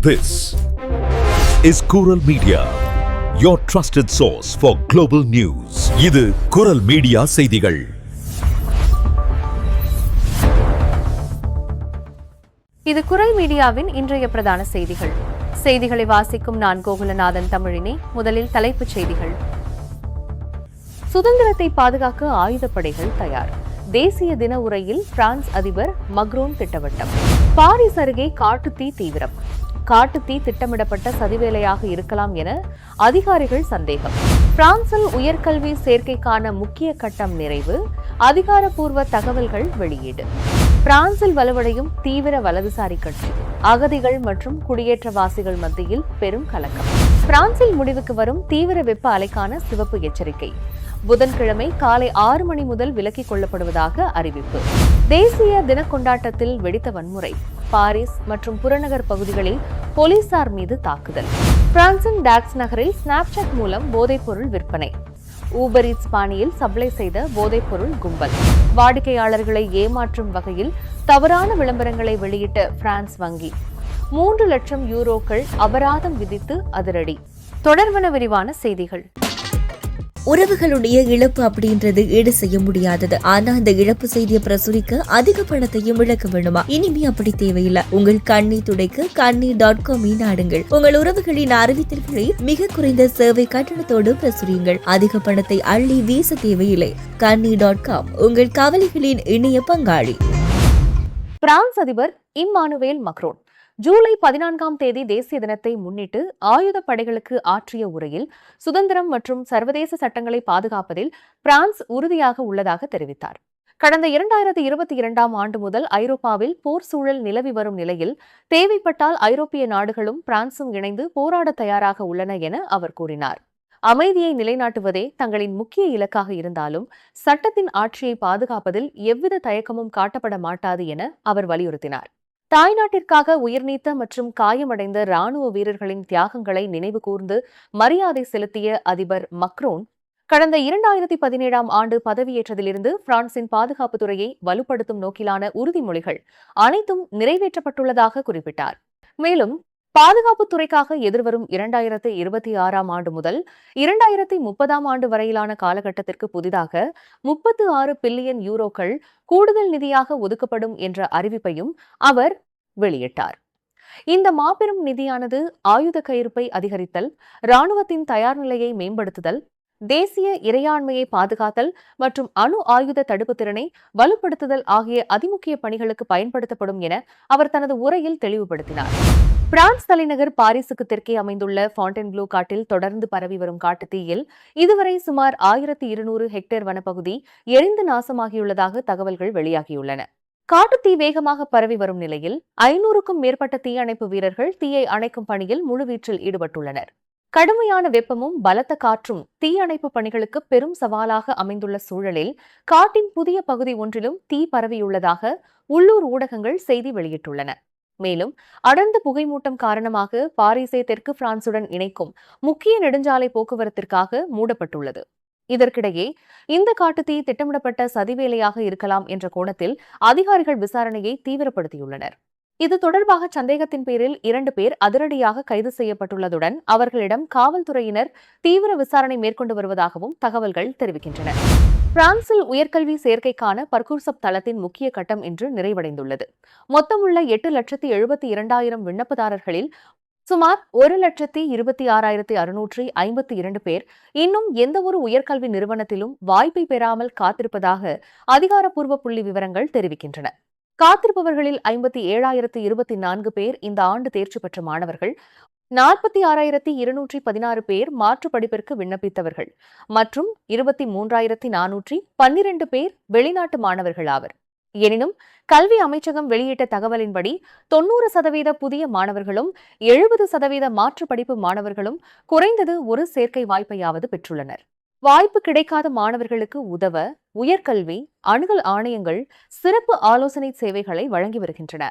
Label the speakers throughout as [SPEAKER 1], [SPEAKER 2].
[SPEAKER 1] This is Kural Media, your trusted source for global news. இது குரல் media செய்திகள்.
[SPEAKER 2] இது குரல் மீடியாவின் இன்றைய பிரதான செய்திகள். செய்திகளை வாசிக்கும் நான் கோகுலநாதன் தமிழினி. முதலில் தலைப்புச் செய்திகள். சுதந்திரத்தை பாதுகாக்க ஆயுதப்படைகள் தயார். தேசிய தின உரையில் பிரான்ஸ் அதிபர் மக்ரோன் திட்டவட்டம். பாரிஸ் அருகே காட்டுத்தீ தீவிரம். காட்டுத்தீ திட்டமிடப்பட்ட சதிவேலையாக இருக்கலாம் என அதிகாரிகள் சந்தேகம். பிரான்சில் உயர்கல்வி சேர்க்கைக்கான முக்கிய கட்டம் நிறைவு. அதிகாரப்பூர்வ தகவல்கள் வெளியீடு. பிரான்சில் வலுவடையும் தீவிர வலதுசாரி கட்சி. அகதிகள் மற்றும் குடியேற்றவாசிகள் மத்தியில் பெரும் கலக்கம். பிரான்சில் முடிவுக்கு வரும் தீவிர வெப்ப அலைக்கான சிவப்பு எச்சரிக்கை. புதன்கிழமை காலை 6 மணி முதல் விலக்கிக் கொள்ளப்படுவதாக அறிவிப்பு. தேசிய தின கொண்டாட்டத்தில் வெடித்த வன்முறை. பாரிஸ் மற்றும் புறநகர் பகுதிகளில் போலீசார் மீது தாக்குதல். பிரான்சின் டாக்ஸ் நகரில் ஸ்னாப்சாட் மூலம் போதைப்பொருள் விற்பனை. ஊபர் ஈட்ஸ் பாணியில் சப்ளை செய்த போதைப்பொருள் கும்பல். வாடிக்கையாளர்களை ஏமாற்றும் வகையில் தவறான விளம்பரங்களை வெளியிட்ட பிரான்ஸ் வங்கி. 3 லட்சம் யூரோக்கள் அபராதம் விதித்து அதிரடி. தொடர்வன விரிவான செய்திகள்.
[SPEAKER 3] உறவுகளுடைய இழப்பு அப்படின்றது ஈடு செய்ய முடியாதது. ஆனா அந்த இழப்பு செய்தியை பிரசுரிக்க அதிக பணத்தையும் இழக்க வேண்டுமா? இனிமே அப்படி தேவையில்லை. உங்கள் கண்ணை துடைக்க kannee.com நாடுங்கள். உங்கள் உறவுகளின் அறிவித்தல்களை மிக குறைந்த சேவை கட்டணத்தோடு பிரசுரியுங்கள். அதிக பணத்தை அள்ளி வீச தேவையில்லை. kannee.com உங்கள் கவலைகளின் இணைய பங்காளி.
[SPEAKER 2] பிரான்ஸ் அதிபர் இம்மானுவேல் மக்ரோன் ஜூலை 14ஆம் தேதி தேசிய தினத்தை முன்னிட்டு ஆயுத படைகளுக்கு ஆற்றிய உரையில் சுதந்திரம் மற்றும் சர்வதேச சட்டங்களை பாதுகாப்பதில் பிரான்ஸ் உறுதியாக உள்ளதாக தெரிவித்தார். கடந்த 2022ஆம் ஆண்டு முதல் ஐரோப்பாவில் போர் சூழல் நிலவி வரும் நிலையில் தேவைப்பட்டால் ஐரோப்பிய நாடுகளும் பிரான்சும் இணைந்து போராட தயாராக உள்ளன என அவர் கூறினார். அமைதியை நிலைநாட்டுவதே தங்களின் முக்கிய இலக்காக இருந்தாலும் சட்டத்தின் ஆட்சியை பாதுகாப்பதில் எவ்வித தயக்கமும் காட்டப்பட மாட்டாது என அவர் வலியுறுத்தினார். தாய்நாட்டிற்காக உயிர்நீத்த மற்றும் காயமடைந்த ராணுவ வீரர்களின் தியாகங்களை நினைவு கூர்ந்து மரியாதை செலுத்திய அதிபர் மக்ரோன் கடந்த 2017ஆம் ஆண்டு பதவியேற்றதிலிருந்து பிரான்சின் பாதுகாப்புத் துறையை வலுப்படுத்தும் நோக்கிலான உறுதிமொழிகள் அனைத்தும் நிறைவேற்றப்பட்டுள்ளதாக குறிப்பிட்டார். மேலும் பாதுகாப்புத் துறைக்காக எதிர்வரும் 2026ஆம் ஆண்டு முதல் 2030ஆம் ஆண்டு வரையிலான காலகட்டத்திற்கு புதிதாக 36 பில்லியன் யூரோக்கள் கூடுதல் நிதியாக ஒதுக்கப்படும் என்ற அறிவிப்பையும் அவர் வெளியிட்டார். இந்த மாபெரும் நிதியானது ஆயுத கையிருப்பை அதிகரித்தல், ராணுவத்தின் தயார் நிலையை மேம்படுத்துதல், தேசிய இறையாண்மையை பாதுகாத்தல் மற்றும் அணு ஆயுத தடுப்பு திறனை வலுப்படுத்துதல் ஆகிய அதிமுக்கிய பணிகளுக்கு பயன்படுத்தப்படும் என அவர் தனது உரையில் தெளிவுபடுத்தினார். பிரான்ஸ் தலைநகர் பாரிஸுக்கு தெற்கே அமைந்துள்ள ஃபாண்டென்ப்ளூ காட்டில் தொடர்ந்து பரவி வரும் காட்டுத்தீயில் இதுவரை சுமார் 1200 ஹெக்டேர் வனப்பகுதி எரிந்து நாசமாகியுள்ளதாக தகவல்கள் வெளியாகியுள்ளன. காட்டுத்தீ வேகமாக பரவி வரும் நிலையில் 500க்கும் மேற்பட்ட தீயணைப்பு வீரர்கள் தீயை அணைக்கும் பணியில் முழுவீச்சில் ஈடுபட்டுள்ளனர். கடுமையான வெப்பமும் பலத்த காற்றும் தீயணைப்பு பணிகளுக்கு பெரும் சவாலாக அமைந்துள்ள சூழலில் காட்டின் புதிய பகுதி ஒன்றிலும் தீ பரவியுள்ளதாக உள்ளூர் ஊடகங்கள் செய்தி வெளியிட்டுள்ளன. மேலும் அடர்ந்த புகைமூட்டம் காரணமாக பாரிஸை தெற்கு பிரான்சுடன் இணைக்கும் முக்கிய நெடுஞ்சாலை போக்குவரத்திற்காக மூடப்பட்டுள்ளது. இதற்கிடையே இந்த காட்டுத்தீ திட்டமிடப்பட்ட சதிவேலையாக இருக்கலாம் என்ற கோணத்தில் அதிகாரிகள் விசாரணையை தீவிரப்படுத்தியுள்ளனர். இது தொடர்பாக சந்தேகத்தின் பேரில் 2 பேர் அதிரடியாக கைது செய்யப்பட்டுள்ளதுடன் அவர்களிடம் காவல்துறையினர் தீவிர விசாரணை மேற்கொண்டு வருவதாகவும் தகவல்கள் தெரிவிக்கின்றன. பிரான்சில் உயர்கல்வி சேர்க்கைக்கான பர்கூர்சப் தளத்தின் முக்கிய கட்டம் இன்று நிறைவடைந்துள்ளது. மொத்தமுள்ள 8,72,000 விண்ணப்பதாரர்களில் சுமார் 1,26,652 பேர் இன்னும் எந்தவொரு உயர்கல்வி நிறுவனத்திலும் வாய்ப்பை பெறாமல் காத்திருப்பதாக அதிகாரப்பூர்வ புள்ளி விவரங்கள் தெரிவிக்கின்றன. காத்திருப்பவர்களில் 57,024 பேர் இந்த ஆண்டு தேர்ச்சி பெற்ற மாணவர்கள், 46,216 பேர் மாற்று படிப்பிற்கு விண்ணப்பித்தவர்கள் மற்றும் 23,412 பேர் வெளிநாட்டு மாணவர்கள் ஆவர். எனினும் கல்வி அமைச்சகம் வெளியிட்ட தகவலின்படி 90% புதிய மாணவர்களும் 70% மாற்று படிப்பு மாணவர்களும் குறைந்தது ஒரு சேர்க்கை வாய்ப்பையாவது பெற்றுள்ளனர். வாய்ப்பு கிடைக்காத மாணவர்களுக்கு உதவ உயர்கல்வி அணுகல் ஆணையங்கள் சிறப்பு ஆலோசனை சேவைகளை வழங்கி வருகின்றன.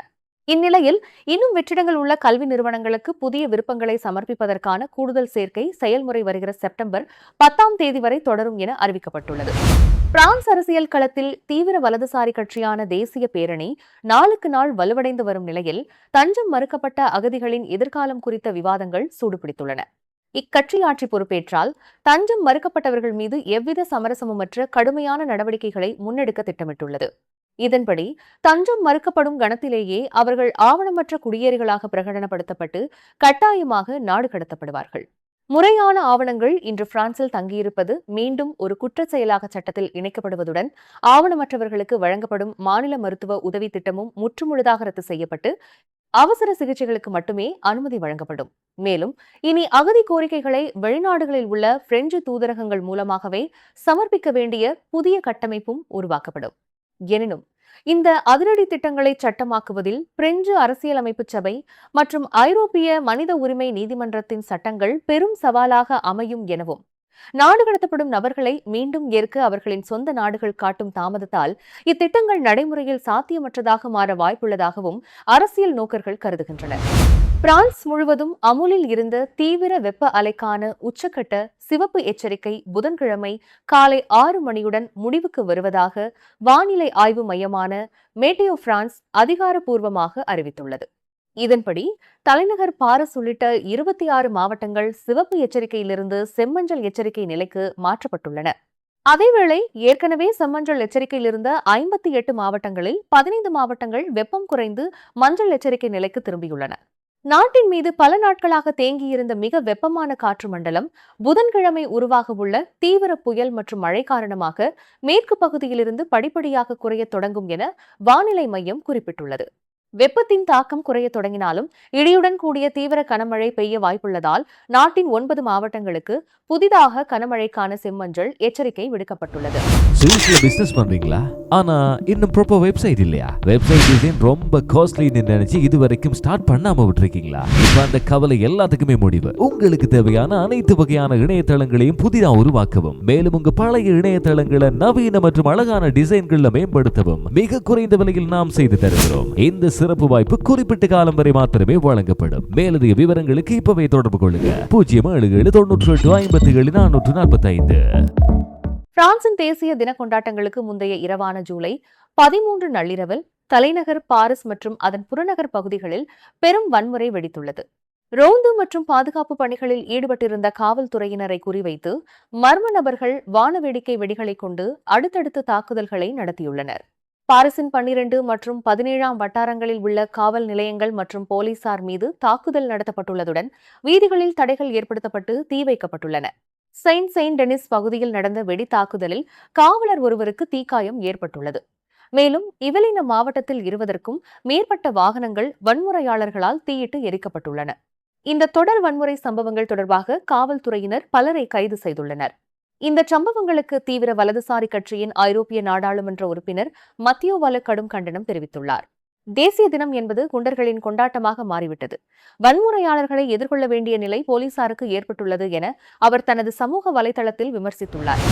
[SPEAKER 2] இந்நிலையில் இன்னும் வெற்றிடங்கள் உள்ள கல்வி நிறுவனங்களுக்கு புதிய விருப்பங்களை சமர்ப்பிப்பதற்கான கூடுதல் சேர்க்கை செயல்முறை வருகிற செப்டம்பர் 10 வரை தொடரும் என அறிவிக்கப்பட்டுள்ளது. பிரான்ஸ் அரசியல் களத்தில் தீவிர வலதுசாரி கட்சியான தேசிய பேரணி நாளுக்கு நாள் வலுவடைந்து வரும் நிலையில் தஞ்சம் மறுக்கப்பட்ட அகதிகளின் எதிர்காலம் குறித்த விவாதங்கள் சூடுபிடித்துள்ளன. இக்கட்சி ஆட்சி பொறுப்பேற்றால் தஞ்சம் மறுக்கப்பட்டவர்கள் மீது எவ்வித சமரசமுமற்ற கடுமையான நடவடிக்கைகளை முன்னெடுக்க திட்டமிட்டுள்ளது. இதன்படி தஞ்சம் மறுக்கப்படும் கணத்திலேயே அவர்கள் ஆவணமற்ற குடியேறிகளாக பிரகடனப்படுத்தப்பட்டு கட்டாயமாக நாடு கடத்தப்படுவார்கள். முறையான ஆவணங்கள் இன்று பிரான்சில் தங்கியிருப்பது மீண்டும் ஒரு குற்றச் செயலாக சட்டத்தில் இணைக்கப்படுவதுடன் ஆவணமற்றவர்களுக்கு வழங்கப்படும் மாநில மருத்துவ உதவி திட்டமும் முற்றுமுழுதாக ரத்து செய்யப்பட்டு அவசர சிகிச்சைகளுக்கு மட்டுமே அனுமதி வழங்கப்படும். மேலும் இனி அகதி கோரிக்கைகளை வெளிநாடுகளில் உள்ள பிரெஞ்சு தூதரகங்கள் மூலமாகவே சமர்ப்பிக்க வேண்டிய புதிய கட்டமைப்பும் உருவாக்கப்படும். எனினும் இந்த அதிரடி திட்டங்களை சட்டமாக்குவதில் பிரெஞ்சு அரசியலமைப்பு சபை மற்றும் ஐரோப்பிய மனித உரிமை நீதிமன்றத்தின் சட்டங்கள் பெரும் சவாலாக அமையும் எனவும் நாடு கடத்தப்படும் நபர்களை மீண்டும் ஏற்க அவர்களின் சொந்த நாடுகள் காட்டும் தாமதத்தால் இத்திட்டங்கள் நடைமுறையில் சாத்தியமற்றதாக மாற வாய்ப்புள்ளதாகவும் அரசியல் நோக்கர்கள் கருதுகின்றனர். பிரான்ஸ் முழுவதும் அமுலில் இருந்த தீவிர வெப்ப அலைக்கான உச்சக்கட்ட சிவப்பு எச்சரிக்கை புதன்கிழமை காலை 6 மணியுடன் முடிவுக்கு வருவதாக வானிலை ஆய்வு மையமான மேட்டியோ பிரான்ஸ் அதிகாரப்பூர்வமாக அறிவித்துள்ளது. இதன்படி தலைநகர் பாரிஸ் உள்ளிட்ட 26 மாவட்டங்கள் சிவப்பு எச்சரிக்கையிலிருந்து செம்மஞ்சள் எச்சரிக்கை நிலைக்கு மாற்றப்பட்டுள்ளன. அதேவேளை ஏற்கனவே செம்மஞ்சள் எச்சரிக்கையிலிருந்த 58 மாவட்டங்களில் 15 மாவட்டங்கள் வெப்பம் குறைந்து மஞ்சள் எச்சரிக்கை நிலைக்கு திரும்பியுள்ளன. நாட்டின் மீது பல நாட்களாக தேங்கியிருந்த மிக வெப்பமான காற்று மண்டலம் புதன்கிழமை உருவாகவுள்ள தீவிர புயல் மற்றும் மழை காரணமாக மேற்கு பகுதியிலிருந்து படிப்படியாக குறையத் தொடங்கும் என வானிலை மையம் குறிப்பிட்டுள்ளது. வெப்பத்தின் தாக்கம் குறைய தொடங்கினாலும் இடியுடன் கூடிய தீவிர கனமழை பெய்ய வாய்ப்புள்ளதால் நாட்டின் 9 மாவட்டங்களுக்கு புதிதாக கனமழைக்கான செம்மஞ்சள் எச்சரிக்கை விடுக்கப்பட்டுள்ளது.
[SPEAKER 4] சுவிஸ்ல பிசினஸ் பண்றீங்களா? ஆனா இன்னும் ப்ராப்பர் வெப்சைட் இல்லையா? வெப்சைட் டிசைன் ரொம்ப காஸ்ட்லின்னு நினைச்சு இது வரைக்கும் ஸ்டார்ட் பண்ணாம விட்டுருக்கீங்களா? இப்ப அந்த கவலை எல்லாத்துக்குமே முடிவு. உங்களுக்கு தேவையான அனைத்து வகையான இணையதளங்களையும் புதிதா உருவாக்கவும், மேலும் உங்க பழைய இணையதளங்களை நவீன மற்றும் அழகான டிசைன்களை மேம்படுத்தவும் மிக குறைந்த விலையில் நாம் செய்து தருகிறோம். இந்த சிறப்பு வாய்ப்பு குறிப்பிட்ட காலம் வரை மாத்திரமே வழங்கப்படும். மேலதிக விவரங்களுக்கு இப்பவே தொடர்பு கொள்ளுங்க. 07798574445.
[SPEAKER 2] பிரான்சின் தேசிய தின கொண்டாட்டங்களுக்கு முந்தைய இரவான ஜூலை 13 நள்ளிரவில் தலைநகர் பாரிஸ் மற்றும் அதன் புறநகர் பகுதிகளில் பெரும் வன்முறை வெடித்துள்ளது. ரோந்து மற்றும் பாதுகாப்பு பணிகளில் ஈடுபட்டிருந்த காவல்துறையினரை குறிவைத்து மர்ம நபர்கள் வானவேடிக்கை வெடிகளை கொண்டு அடுத்தடுத்து தாக்குதல்களை நடத்தியுள்ளனர். பாரிஸின் 12 மற்றும் 17ஆம் வட்டாரங்களில் உள்ள காவல் நிலையங்கள் மற்றும் போலீசார் மீது தாக்குதல் நடத்தப்பட்டுள்ளதுடன் வீதிகளில் தடைகள் ஏற்படுத்தப்பட்டு தீ வைக்கப்பட்டுள்ளன. செயின்ட் டெனிஸ் பகுதியில் நடந்த வெடி தாக்குதலில் காவலர் ஒருவருக்கு தீக்காயம் ஏற்பட்டுள்ளது. மேலும் இவலின மாவட்டத்தில் 20க்கும் மேற்பட்ட வாகனங்கள் வன்முறையாளர்களால் தீயிட்டு எரிக்கப்பட்டுள்ளன. இந்த தொடர் வன்முறை சம்பவங்கள் தொடர்பாக காவல்துறையினர் பலரை கைது செய்துள்ளனர். இந்த சம்பவங்களுக்கு தீவிர வலதுசாரி கட்சியின் ஐரோப்பிய நாடாளுமன்ற உறுப்பினர் மத்தியோ வால கடும் கண்டனம் தெரிவித்துள்ளார். தேசிய தினம் என்பது குண்டர்களின் கொண்டாட்டமாக மாறிவிட்டது. வன்முறையாளர்களை எதிர்கொள்ள வேண்டிய நிலை போலீசாருக்கு ஏற்பட்டுள்ளது என அவர் தனது சமூக வலைதளத்தில் விமர்சித்துள்ளார்.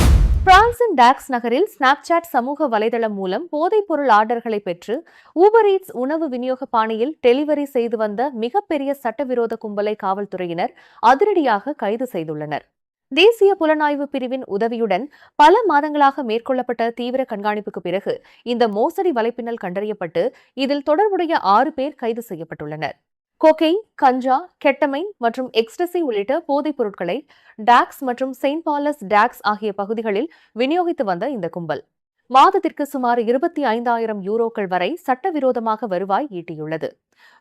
[SPEAKER 2] பிரான்சின் டாக்ஸ் நகரில் ஸ்னாப்சாட் சமூக வலைதளம் மூலம் போதைப் பொருள் ஆர்டர்களை பெற்று ஊபர் ஈட்ஸ் உணவு விநியோக பாணியில் டெலிவரி செய்து வந்த மிகப்பெரிய சட்டவிரோத கும்பலை காவல்துறையினர் அதிரடியாக கைது செய்துள்ளனர். தேசிய புலனாய்வு பிரிவின் உதவியுடன் பல மாதங்களாக மேற்கொள்ளப்பட்ட தீவிர கண்காணிப்புக்கு பிறகு இந்த மோசடி வலைப்பின்னல் கண்டறியப்பட்டு இதில் தொடர்புடைய 6 பேர் கைது செய்யப்பட்டுள்ளனர். கோகெயின், கஞ்சா, கெட்டமைன் மற்றும் எக்ஸ்டசி உள்ளிட்ட போதைப் பொருட்களை டாக்ஸ் மற்றும் செயின்ட் பாலஸ் டாக்ஸ் ஆகிய பகுதிகளில் விநியோகித்து வந்த இந்த கும்பல் மாதத்திற்கு சுமார் 25,000 யூரோக்கள் வரை சட்டவிரோதமாக வருவாய் ஈட்டியுள்ளது.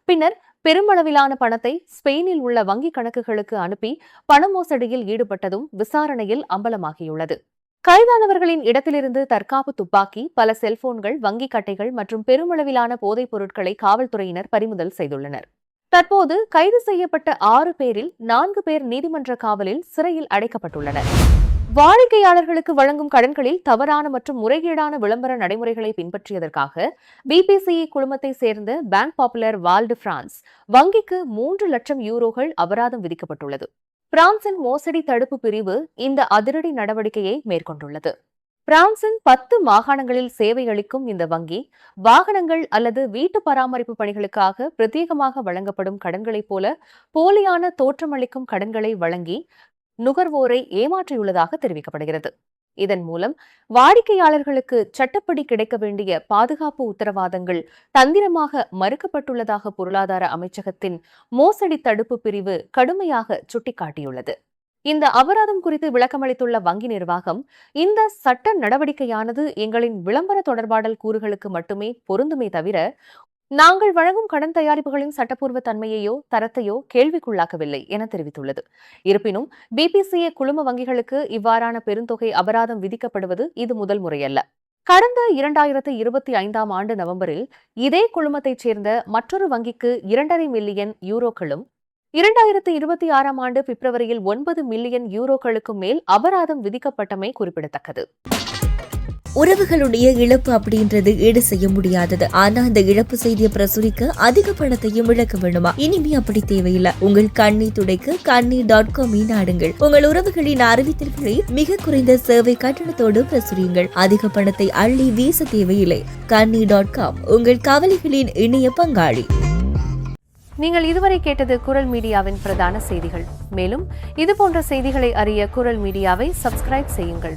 [SPEAKER 2] பின்னர் பெருமளவிலான பணத்தை ஸ்பெயினில் உள்ள வங்கிக் கணக்குகளுக்கு அனுப்பி பண மோசடியில் ஈடுபட்டதும் விசாரணையில் அம்பலமாகியுள்ளது. கைதானவர்களின் இடத்திலிருந்து தற்காப்பு துப்பாக்கி, பல செல்போன்கள், வங்கிக் கட்டைகள் மற்றும் பெருமளவிலான போதைப் பொருட்களை காவல்துறையினர் பறிமுதல் செய்துள்ளனர். தற்போது கைது செய்யப்பட்ட 6 பேரில் 4 பேர் நீதிமன்ற காவலில் சிறையில் அடைக்கப்பட்டுள்ளனர். வாடிக்கையாளர்களுக்கு வழங்கும் கடன்களில் தவறான மற்றும் முறைகேடான விளம்பர நடைமுறைகளை பின்பற்றியதற்காக பிபிசிஇ குழுமத்தை சேர்ந்த பேங்க் பாப்புலர் வால் டி பிரான்ஸ் வங்கிக்கு 3 லட்சம் யூரோக்கள் அபராதம் விதிக்கப்பட்டுள்ளது. பிரான்சின் மோசடி தடுப்பு பிரிவு இந்த அதிரடி நடவடிக்கையை மேற்கொண்டுள்ளது. பிரான்சின் 10 மாகாணங்களில் சேவை அளிக்கும் இந்த வங்கி வாகனங்கள் அல்லது வீட்டு பராமரிப்பு பணிகளுக்காக பிரத்யேகமாக வழங்கப்படும் கடன்களைப் போல போலியான தோற்றமளிக்கும் கடன்களை வழங்கி நுகர்வோரை ஏமாற்றியுள்ளதாக தெரிவிக்கப்படுகிறது. இதன் மூலம் வாடிக்கையாளர்களுக்கு சட்டப்படி கிடைக்க வேண்டிய பாதுகாப்பு உத்தரவாதங்கள் தந்திரமாக மறுக்கப்பட்டுள்ளதாக பொருளாதார அமைச்சகத்தின் மோசடி தடுப்பு பிரிவு கடுமையாக சுட்டிக்காட்டியுள்ளது. இந்த அபராதம் குறித்து விளக்கமளித்துள்ள வங்கி நிர்வாகம், இந்த சட்ட நடவடிக்கையானது எங்களின் விளம்பர தொடர்பாடல் கூறுகளுக்கு மட்டுமே பொருந்துமே தவிர நாங்கள் வழங்கும் கடன் தயாரிப்புகளின் சட்டப்பூர்வ தன்மையையோ தரத்தையோ கேள்விக்குள்ளாக்கவில்லை என தெரிவித்துள்ளது. இருப்பினும் பிபிசிஏ குழும வங்கிகளுக்கு இவ்வாறான பெருந்தொகை அபராதம் விதிக்கப்படுவது இது முதல் முறையல்ல. கடந்த 2025 ஆண்டு நவம்பரில் இதே குழுமத்தைச் சேர்ந்த மற்றொரு வங்கிக்கு 2.5 மில்லியன் யூரோக்களும் 2026 ஆண்டு பிப்ரவரியில் 9 மில்லியன் யூரோக்களுக்கு மேல் அபராதம் விதிக்கப்பட்டமை குறிப்பிடத்தக்கது.
[SPEAKER 3] உறவுகளுடைய இழப்பு அப்படின்றது ஈடு செய்ய முடியாதது. ஆனா அந்த இழப்பு செய்தியை பிரசுரிக்க அதிக பணத்தையும் இழக்க வேண்டுமா? இனிமே அப்படி தேவையில்லை. உங்கள் கண்ணீர் துடைக்க கண்ணீர்.com நாடுங்கள். உங்கள் உறவுகளின் அறிவித்தல்களை மிக குறைந்த சேவை கட்டணத்தோடு பிரசுரியுங்கள். அதிக பணத்தை அள்ளி வீச தேவையில்லை. கண்ணீர்.com உங்கள் கவலைகளின் இணைய பங்காளி.
[SPEAKER 2] நீங்கள் இதுவரை கேட்டது குரல் மீடியாவின் பிரதான செய்திகள். மேலும் இதுபோன்ற செய்திகளை அறிய குரல் மீடியாவை சப்ஸ்கிரைப் செய்யுங்கள்.